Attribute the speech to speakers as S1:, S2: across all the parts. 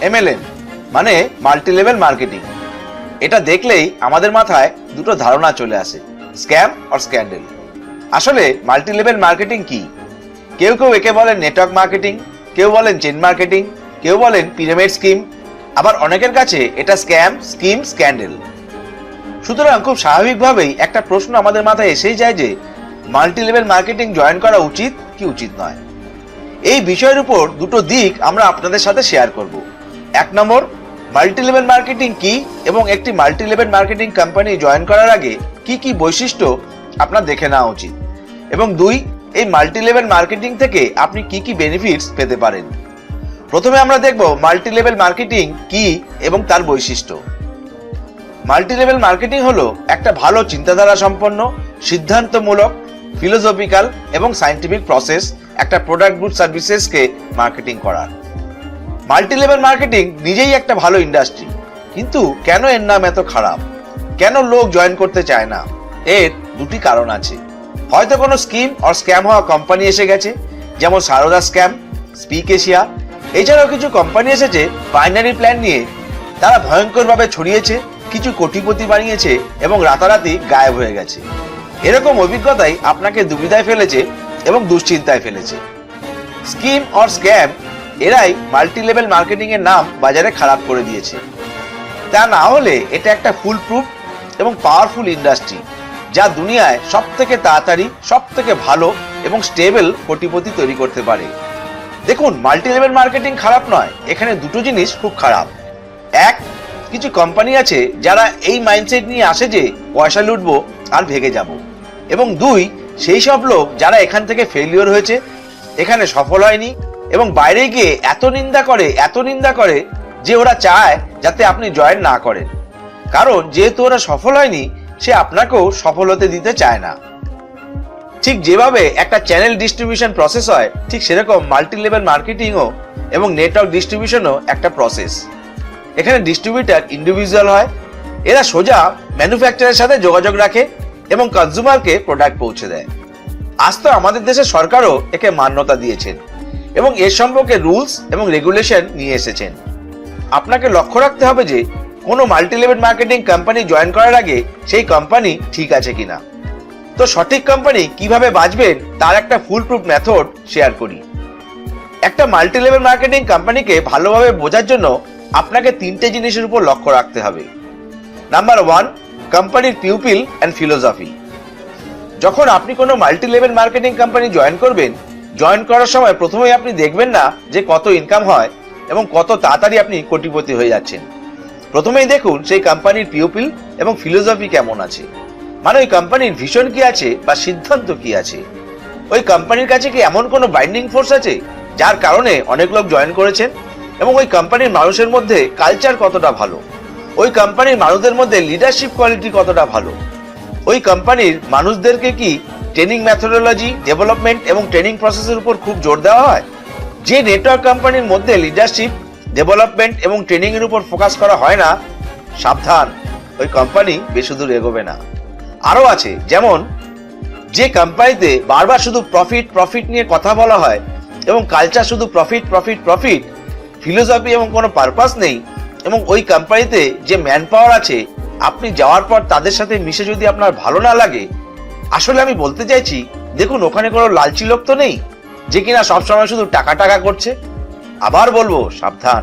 S1: MLM মানে multi level marketing. এটা দেখলেই আমাদের মাথায় দুটো ধারণা চলে আসে, স্ক্যাম আর স্ক্যান্ডেল। আসলে মাল্টি লেভেল মার্কেটিং কি? কেউ কেউ একে বলেন নেটওয়ার্ক মার্কেটিং, কেউ বলেন চেইন মার্কেটিং, কেউ বলেন পিরামিড স্কিম, আবার অনেকের কাছে এটা স্ক্যাম, স্কিম, স্ক্যান্ডেল। সুতরাং খুব স্বাভাবিকভাবেই একটা প্রশ্ন আমাদের মাথায় এসেই যায় যে মাল্টি লেভেল মার্কেটিং জয়েন করা উচিত কি উচিত নয়। এই বিষয়ের উপর দুটো দিক আমরা আপনাদের সাথে শেয়ার করব। 1 নম্বর, মাল্টি লেভেল মার্কেটিং কি এবং একটি multi level marketing company join করার আগে কি কি বৈশিষ্ট্য আপনার দেখে নেওয়া উচিত, এবং 2, এই মাল্টি লেভেল মার্কেটিং থেকে আপনি কি কি বেনিফিটস পেতে পারেন। প্রথমে আমরা দেখব মাল্টি লেভেল মার্কেটিং কি এবং তার বৈশিষ্ট্য। মাল্টি লেভেল মার্কেটিং হলো একটা ভালো চিন্তাধারা সম্পন্ন, সিদ্ধান্তমূলক, ফিলোসফিক্যাল এবং সায়েন্টিফিক প্রসেস একটা প্রোডাক্ট গুড সার্ভিসেসকে মার্কেটিং করার। মাল্টি লেভেল মার্কেটিং নিজেই একটা ভালো ইন্ডাস্ট্রি, কিন্তু কেন এর নাম এত খারাপ? কেন লোক জয়েন করতে চায় না? এর দুটি কারণ আছে। হয়তো কোনো স্কিম আর স্ক্যাম হওয়া কোম্পানি এসে গেছে, যেমন সারদা স্ক্যাম, স্পিক এশিয়া। এছাড়াও কিছু কোম্পানি এসেছে বাইনারি প্ল্যান নিয়ে, তারা ভয়ঙ্করভাবে ছড়িয়েছে, কিছু কোটিপতি বানিয়েছে এবং রাতারাতি গায়েব হয়ে গেছে। এরকম অভিজ্ঞতাই আপনাকে দুবিধায় ফেলেছে এবং দুশ্চিন্তায় ফেলেছে। স্কিম আর স্ক্যাম এরাই মাল্টি লেভেল মার্কেটিং এর নাম বাজারে খারাপ করে দিয়েছে। তা না হলে এটা একটা ফুল প্রুফ এবং পাওয়ারফুল ইন্ডাস্ট্রি, যা দুনিয়ায় সব থেকে তাড়াতাড়ি, সব থেকে ভালো এবং স্টেবল কোটিপতি তৈরি করতে পারে। দেখুন, মাল্টি লেভেল মার্কেটিং খারাপ নয়, এখানে দুটো জিনিস খুব খারাপ। 1, কিছু কোম্পানি আছে যারা এই মাইন্ডসেট নিয়ে আসে যে পয়সা লুটবো আর ভেগে যাব, এবং 2, সেই সব লোক যারা এখান থেকে ফেলিওর হয়েছে, এখানে সফল হয়নি এবং বাইরে গিয়ে এত নিন্দা করে যে ওরা চায় যাতে আপনি জয়েন না করেন, কারণ যেহেতু ওরা সফল হয়নি সে আপনাকেও সফল হতে দিতে চায় না। ঠিক যেভাবে একটা চ্যানেল ডিস্ট্রিবিউশন প্রসেস হয়, ঠিক সেরকম মাল্টি লেভেল মার্কেটিংও এবং নেটওয়ার্ক ডিস্ট্রিবিউশনও একটা প্রসেস। এখানে ডিস্ট্রিবিউটর ইন্ডিভিজুয়াল হয়, এরা সোজা ম্যানুফ্যাকচারের সাথে যোগাযোগ রাখে এবং কনজিউমারকে প্রোডাক্ট পৌঁছে দেয়। আজ তো আমাদের দেশের সরকারও একে মান্যতা দিয়েছেন এবং এর সম্পর্কে রুলস এবং রেগুলেশন নিয়ে এসেছেন। আপনাকে লক্ষ্য রাখতে হবে যে কোনো multi level marketing company join করার আগে সেই কোম্পানি ঠিক আছে কিনা। তো সঠিক কোম্পানি কিভাবে বাঁচবেন তার একটা ফুল প্রুফ মেথড শেয়ার করি। একটা মাল্টি লেভেল মার্কেটিং কোম্পানিকে ভালোভাবে বোঝার জন্য আপনাকে 3টে জিনিসের উপর লক্ষ্য রাখতে হবে। নাম্বার 1, কোম্পানির পিউপিল অ্যান্ড ফিলোসফি। যখন আপনি কোনো multi level marketing company join করবেন, জয়েন করার সময় প্রথমেই আপনি দেখবেন না যে কত ইনকাম হয় এবং কত তাড়াতাড়ি আপনি কোটিপতি হয়ে যাচ্ছেন। প্রথমেই দেখুন সেই কোম্পানির পিউপিল এবং ফিলোসফি কেমন আছে, মানে ওই কোম্পানির ভিশন কি আছে বা সিদ্ধান্ত কি আছে। ওই কোম্পানির কাছে কি এমন কোনো বাইন্ডিং ফোর্স আছে যার কারণে অনেক লোক জয়েন করেছেন, এবং ওই কোম্পানির মানুষের মধ্যে কালচার কতটা ভালো, ওই কোম্পানির মানুষদের মধ্যে লিডারশিপ কোয়ালিটি কতটা ভালো, ওই কোম্পানির মানুষদেরকে কি ট্রেনিং মেথোডোলজি, ডেভেলপমেন্ট এবং ট্রেনিং প্রসেসের উপর খুব জোর দেওয়া হয়। যে নেটওয়ার্ক কোম্পানির মধ্যে লিডারশিপ, ডেভেলপমেন্ট এবং ট্রেনিং এর উপর ফোকাস করা হয় না, সাবধান, ওই কোম্পানি বেশি দূর এগোবে না। আরো আছে, যেমন যে কোম্পানিতে বারবার শুধু প্রফিট নিয়ে কথা বলা হয় এবং কালচার শুধু প্রফিট, ফিলোসফি এবং কোনো পারপাস নেই, এবং ওই কোম্পানিতে যে ম্যান পাওয়ার আছে, আপনি যাওয়ার পর তাদের সাথে মিশে যদি আপনার ভালো না লাগে, আসলে আমি বলতে চাইছি, দেখুন ওখানে কোনো লালচি লোক তো নেই যে কিনা সবসময় শুধু টাকা করছে। আবার বলবো, সাবধান।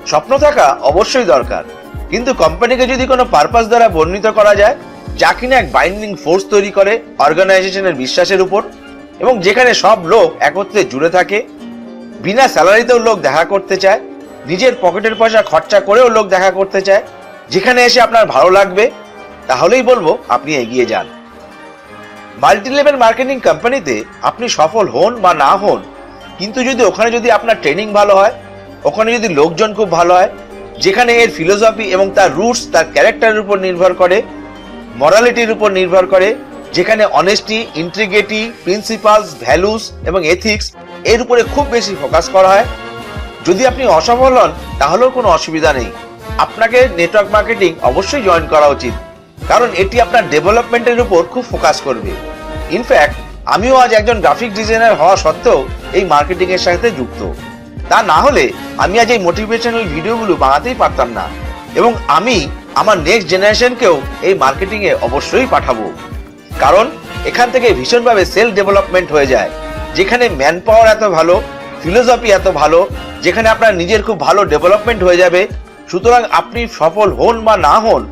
S1: স্বপ্ন থাকা অবশ্যই দরকার, কিন্তু কোম্পানিকে যদি কোনো পারপাস দ্বারা বর্ণিত করা যায়, যা কিনা এক বাইন্ডিং ফোর্স তৈরি করে অর্গানাইজেশনের বিশ্বাসের উপর, এবং যেখানে সব লোক একত্রে জুড়ে থাকে, বিনা স্যালারিতেও লোক দেখা করতে চায়, নিজের পকেটের পয়সা খরচা করেও লোক দেখা করতে চায়, যেখানে এসে আপনার ভালো লাগবে, তাহলেই বলবো আপনি এগিয়ে যান। মাল্টি লেভেল মার্কেটিং কোম্পানিতে আপনি সফল হন বা না হন, কিন্তু ওখানে যদি আপনার ট্রেনিং ভালো হয়, ওখানে যদি লোকজন খুব ভালো হয়, যেখানে এর ফিলোসফি এবং তার রুটস তার ক্যারেক্টারের উপর নির্ভর করে, মরালিটির উপর নির্ভর করে, যেখানে অনেস্টি, ইন্টিগ্রিটি, প্রিন্সিপালস, ভ্যালুস এবং এথিক্স এর উপরে খুব বেশি ফোকাস করা হয়, যদি আপনি অসফল হন তাহলেও কোনো অসুবিধা নেই। আপনাকে নেটওয়ার্ক মার্কেটিং অবশ্যই জয়েন করা উচিত, কারণ এটি আপনার ডেভেলপমেন্টের উপর খুব ফোকাস করবে। ইনফ্যাক্ট আমিও আজ একজন গ্রাফিক ডিজাইনার হওয়া সত্ত্বেও এই মার্কেটিং এর সাথে যুক্ত। তা না হলে আমি আজ এই মোটিভেশনাল ভিডিওগুলো বানাতেই পারতাম না, এবং আমি আমার নেক্সট জেনারেশনকেও এই মার্কেটিং এ অবশ্যই পাঠাবো। কারণ এখান থেকে ভীষণভাবে সেলফ ডেভেলপমেন্ট হয়ে যায়, যেখানে ম্যান পাওয়ার এত ভালো, ফিলোসফি এত ভালো, যেখানে আপনার নিজের খুব ভালো ডেভেলপমেন্ট হয়ে যাবে। সুতরাং আপনি সফল হন বা না হন,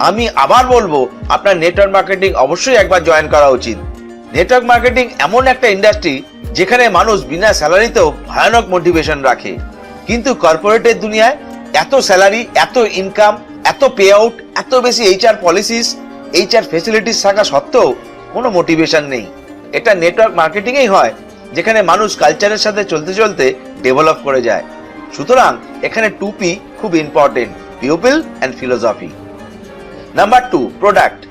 S1: আমি আবার বলবো আপনার নেটওয়ার্ক মার্কেটিং অবশ্যই একবার জয়েন করা উচিত। নেটওয়ার্ক মার্কেটিং এমন একটা ইন্ডাস্ট্রি যেখানে মানুষ বিনা স্যালারিতেও ভয়ানক মোটিভেশন রাখে, কিন্তু কর্পোরেটের দুনিয়ায় এত স্যালারি, এত ইনকাম, এত পে আউট, এত বেশি এইচআর পলিসিস, এইচআর ফেসিলিটিস থাকা সত্ত্বেও কোনো মোটিভেশন নেই। এটা নেটওয়ার্ক মার্কেটিংই হয় যেখানে মানুষ কালচারের সাথে চলতে চলতে ডেভেলপ করে যায়। সুতরাং এখানে 2P খুব important, people and philosophy. Number 2, product.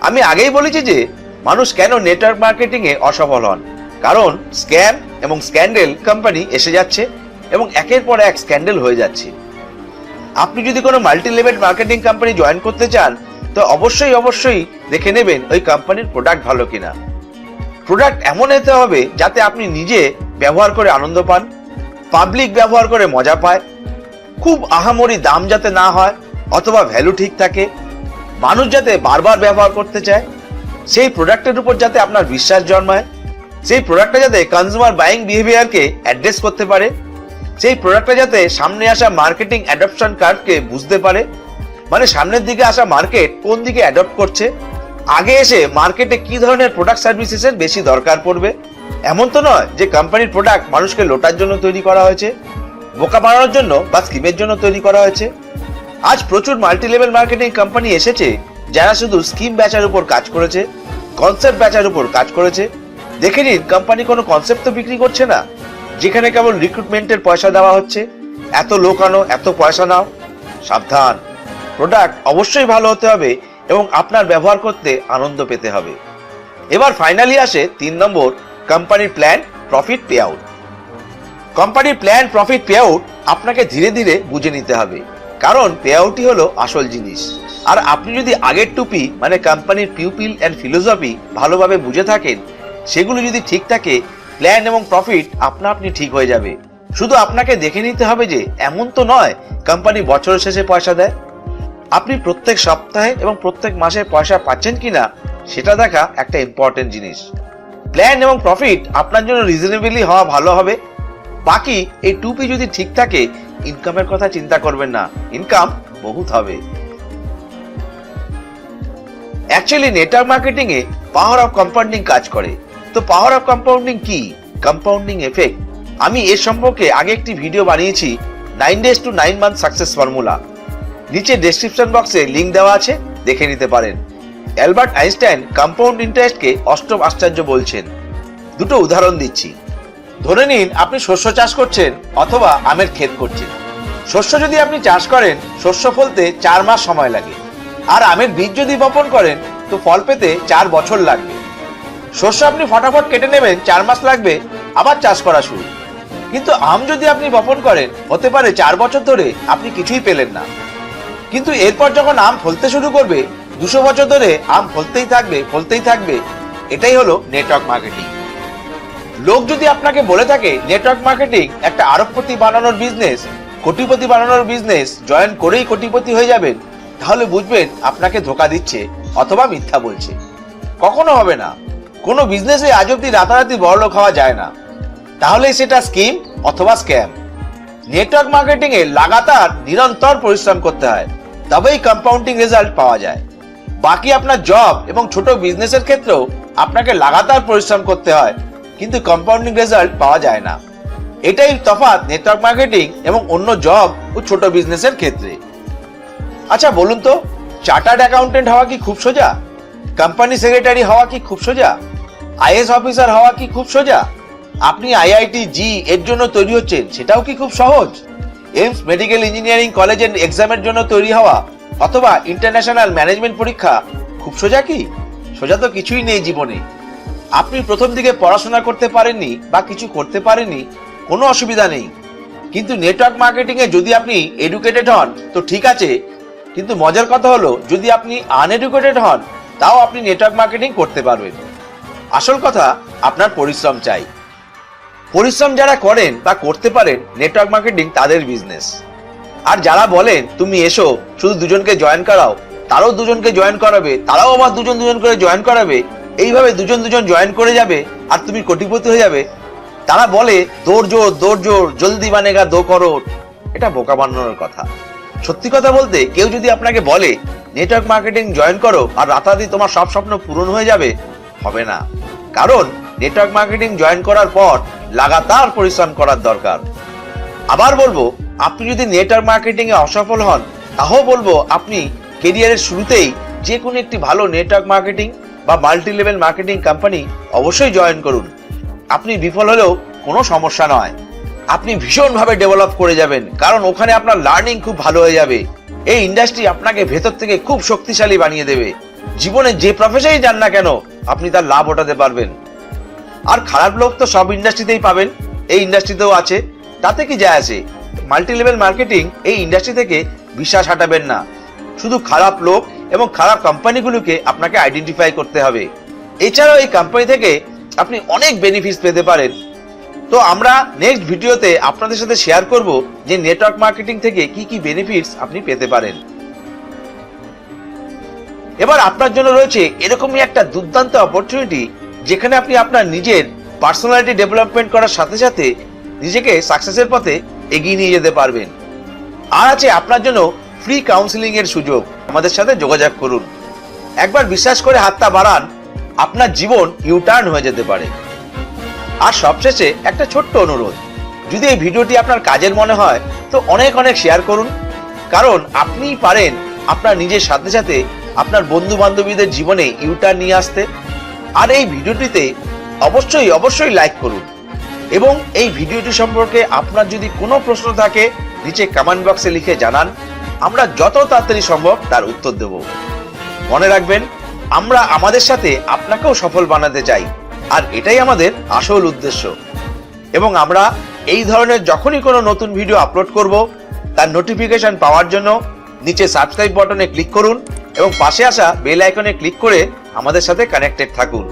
S1: আমি আগেই বলেছি যে মানুষ কেন নেটওয়ার্ক মার্কেটিং এ অসফল হন, কারণ স্ক্যাম এবং স্ক্যান্ডেল কোম্পানি এসে যাচ্ছে এবং একের পর এক স্ক্যান্ডেল হয়ে যাচ্ছে। আপনি যদি কোনো multi level marketing company join করতে চান তো অবশ্যই দেখে নেবেন ওই কোম্পানির প্রোডাক্ট ভালো কিনা। প্রোডাক্ট এমন হতে হবে যাতে আপনি নিজে ব্যবহার করে আনন্দ পান, পাবলিক ব্যবহার করে মজা পায়, খুব আহামরি দাম যাতে না হয়, অথবা ভ্যালু ঠিক থাকে, মানুষ যাতে বারবার ব্যবহার করতে চায়, সেই প্রোডাক্টের উপর যাতে আপনার বিশ্বাস জন্মায়, সেই প্রোডাক্টটা যাতে কনজিউমার বাইং বিহেভিয়ারকে অ্যাড্রেস করতে পারে, সেই প্রোডাক্টটা যাতে সামনে আসা মার্কেটিং অ্যাডপশন কার্ভকে বুঝতে পারে, মানে সামনের দিকে আসা মার্কেট কোন দিকে অ্যাডপ্ট করছে, আগে এসে মার্কেটে কি ধরনের প্রোডাক্ট সার্ভিসেসের বেশি দরকার পড়বে। এমন তো নয় যে কোম্পানির প্রোডাক্ট মানুষকে লোটার জন্য তৈরি করা হয়েছে, বোকা বানানোর জন্য বা স্কিমের জন্য তৈরি করা হয়েছে। আজ প্রচুর মাল্টি লেভেল মার্কেটিং কোম্পানি এসেছে যারা শুধু স্কিম বেচার উপর কাজ করেছে, কনসেপ্ট বেচার উপর কাজ করেছে। দেখে নিন, কোম্পানি কোনো কনসেপ্ট তো বিক্রি করছে না, যেখানে কেবল রিক্রুটমেন্টের পয়সা দেওয়া হচ্ছে, এত লোক আনো, এত পয়সা নাও। সাবধান, প্রোডাক্ট অবশ্যই ভালো হতে হবে এবং আপনার ব্যবহার করতে আনন্দ পেতে হবে। এবার ফাইনালি আসে 3 নম্বর, কোম্পানির প্ল্যান, প্রফিট, পে আউট। কোম্পানির প্ল্যান, প্রফিট, পে আউট আপনাকে ধীরে ধীরে বুঝে নিতে হবে, কারণ পে আউটই হলো আসল জিনিস। আর আপনি যদি আগের 2P মানে কোম্পানির পিপল অ্যান্ড ফিলোসফি ভালোভাবে বুঝে থাকেন, সেগুলো যদি ঠিক থাকে, প্ল্যান এবং প্রফিট আপনা আপনি ঠিক হয়ে যাবে। শুধু আপনাকে দেখে নিতে হবে যে এমন তো নয় কোম্পানি বছরের শেষে পয়সা দেয়। আপনি প্রত্যেক সপ্তাহে এবং প্রত্যেক মাসে পয়সা পাচ্ছেন কিনা সেটা দেখা একটা ইম্পর্টেন্ট জিনিস। প্ল্যান এবং প্রফিট আপনার জন্য রিজনেবলি হওয়া ভালো হবে। বাকি এই 2P যদি ঠিক থাকে, ইনকামের কথা চিন্তা করবেন না, ইনকাম বহুত হবে। Actually network marketing A power of compounding কাজ করে। তো পাওয়ার অফ কম্পাউন্ডিং কি? Compounding effect. আমি এর সম্পর্কে আগে একটি ভিডিও বানিয়েছি, 9 days to 9 months success formula. নিচে ডেসক্রিপশন বক্সে লিংক দেওয়া আছে, দেখে নিতে পারেন। অ্যালবার্ট আইনস্টাইন কম্পাউন্ড ইন্টারেস্টকে অষ্টম আশ্চর্য বলছেন। দুটো উদাহরণ দিচ্ছি। ধরে নিন আপনি শস্য চাষ করছেন অথবা আমের ক্ষেত করছেন। শস্য যদি আপনি চাষ করেন, শস্য ফলতে 4 মাস সময় লাগে, আর আমের বীজ যদি বপন করেন তো ফল পেতে 4 বছর লাগবে। শস্য আপনি ফটাফট কেটে নেবেন, 4 মাস লাগবে, আবার চাষ করা শুরু। কিন্তু আম যদি আপনি বপন করেন, হতে পারে 4 বছর ধরে আপনি কিছুই পেলেন না, কিন্তু এরপর যখন আম ফলতে শুরু করবে, 200 বছর ধরে আম ফলতেই থাকবে। এটাই হলো নেটওয়ার্ক মার্কেটিং। লোক যদি আপনাকে বলে থাকে নেটওয়ার্ক মার্কেটিং একটা আরবপতি বানানোর বিজনেস, কোটিপতি বানানোর বিজনেস, জয়েন করেই কোটিপতি হয়ে যাবেন, তাহলে বুঝবেন আপনাকে ধোকা দিচ্ছে অথবা মিথ্যা বলছে। কখনো হবে না। কোনো বিজনেসে আজ অব্দি রাতারাতি বড়লোক হওয়া যায় না, তাহলে সেটা স্কিম অথবা স্ক্যাম। নেটওয়ার্ক মার্কেটিং এ লাগাতার নিরন্তর পরিশ্রম করতে হয়, তবেই কম্পাউন্ডিং রেজাল্ট পাওয়া যায়। বাকি আপনার জব এবং ছোট বিজনেসের ক্ষেত্রেও আপনাকে লাগাতার পরিশ্রম করতে হয়, কিন্তু কম্পাউন্ডিং রেজাল্ট পাওয়া যায় না। এটাই তফাৎ নেটওয়ার্ক মার্কেটিং এবং অন্য জব ও ছোট বিজনেসের ক্ষেত্রে। আচ্ছা বলুন তো, চার্টার্ড অ্যাকাউন্টেন্ট হওয়া কি খুব সোজা? কোম্পানি সেক্রেটারি হওয়া কি খুব সোজা? আইএএস অফিসার হওয়া কি খুব সোজা? আপনি আইআইটি জি এর জন্য তৈরি হচ্ছেন, সেটাও কি খুব সহজ? এইমস মেডিকেল ইঞ্জিনিয়ারিং কলেজের এক্সামের জন্য তৈরি হওয়া অথবা ইন্টারন্যাশনাল ম্যানেজমেন্ট পরীক্ষা খুব সোজা কি? সোজা তো কিছুই নেই জীবনে। আপনি প্রথম দিকে পড়াশোনা করতে পারেননি বা কিছু করতে পারেননি, কোনো অসুবিধা নেই, কিন্তু নেটওয়ার্ক মার্কেটিং এ যদি আপনি এডুকেটেড হন তো ঠিক আছে, কিন্তু মজার কথা হলো যদি আপনি আনএডুকেটেড হন তাও আপনি নেটওয়ার্ক মার্কেটিং করতে পারবেন। আসল কথা আপনার পরিশ্রম চাই। পরিশ্রম যারা করেন বা করতে পারেন, নেটওয়ার্ক মার্কেটিং তাদের বিজনেস। আর যারা বলেন তুমি এসো শুধু দুজনকে জয়েন করাও, তারাও দুজনকে জয়েন করাবে, তারাও আবার দুজন দুজন করে জয়েন করাবে, এইভাবে দুজন দুজন জয়েন করে যাবে আর তুমি কোটিপতি হয়ে যাবে, তারা বলে দৌড় জোর জলদি বানেগা 2 করোড়। এটা বোকা বানানোর কথা। সত্যি কথা বলতে, কেউ যদি আপনাকে বলে নেটওয়ার্ক মার্কেটিং জয়েন করো আর রাতারাতি তোমার সব স্বপ্ন পূরণ হয়ে যাবে, হবে না। কারণ নেটওয়ার্ক মার্কেটিং জয়েন করার পর লাগাতার পরিশ্রম করার দরকার। আবার বলবো, আপনি যদি নেটওয়ার্ক মার্কেটিং এ অসফল হন, তাও বলবো আপনি কেরিয়ারের শুরুতেই যে কোনো একটি ভালো নেটওয়ার্ক মার্কেটিং বা মাল্টি লেভেল মার্কেটিং কোম্পানি অবশ্যই জয়েন করুন। আপনি বিফল হলেও কোনো সমস্যা নয়, আপনি ভীষণভাবে ডেভেলপ করে যাবেন, কারণ ওখানে আপনার লার্নিং খুব ভালো হয়ে যাবে। এই ইন্ডাস্ট্রি আপনাকে ভেতর থেকে খুব শক্তিশালী বানিয়ে দেবে। জীবনে যে প্রফেশনে যান না কেন, আপনি তার লাভ ওঠাতে পারবেন। আর খারাপ লোক তো সব ইন্ডাস্ট্রিতেই পাবেন, এই ইন্ডাস্ট্রিতেও আছে, তাতে কি যায় আসে। মাল্টি লেভেল মার্কেটিং এই ইন্ডাস্ট্রি থেকে বিশ্বাস হাঁটাবেন না। শুধু খারাপ লোক এবং খারাপ কোম্পানিগুলোকে আপনাকে আইডেন্টিফাই করতে হবে। এছাড়াও এই কোম্পানি থেকে আপনি অনেক বেনিফিটস পেতে পারেন। তো আমরা নেক্সট ভিডিওতে আপনাদের সাথে শেয়ার করব যে নেটওয়ার্ক মার্কেটিং থেকে কি কি বেনিফিটস আপনি পেতে পারেন। এবার আপনার জন্য রয়েছে এরকমই একটা দুর্দান্ত অপরচুনিটি, যেখানে আপনি আপনার নিজের পার্সোনালিটি ডেভেলপমেন্ট করার সাথে সাথে নিজেকে সাকসেসের পথে এগিয়ে নিয়ে যেতে পারবেন। আর আছে আপনার জন্য ফ্রি কাউন্সিলিং এর সুযোগ। আমাদের সাথে যোগাযোগ করুন। একবার বিশ্বাস করে হাতটা বাড়ান, আপনার জীবন ইউটার্ন হয়ে যেতে পারে। আর সবশেষে একটা ছোট্ট অনুরোধ, যদি এই ভিডিওটি আপনার কাজের মনে হয় তো অনেক অনেক শেয়ার করুন, কারণ আপনিই পারেন আপনার নিজের সাথে সাথে আপনার বন্ধু বান্ধবীদের জীবনে ইউটার্ন নিয়ে আসতে। আর এই ভিডিওটিতে অবশ্যই লাইক করুন, এবং এই ভিডিওটি সম্পর্কে আপনার যদি কোনো প্রশ্ন থাকে নিচে কমেন্ট বক্সে লিখে জানান। আমরা যত তাড়াতাড়ি সম্ভব তার উত্তর দেব। মনে রাখবেন, আমরা আমাদের সাথে আপনাকেও সফল বানাতে চাই, আর এটাই আমাদের আসল উদ্দেশ্য। এবং আমরা এই ধরনের যখনই কোনো নতুন ভিডিও আপলোড করব, তার নোটিফিকেশন পাওয়ার জন্য নিচে সাবস্ক্রাইব বাটনে ক্লিক করুন এবং পাশে আসা বেল আইকনে ক্লিক করে আমাদের সাথে কানেক্টেড থাকুন।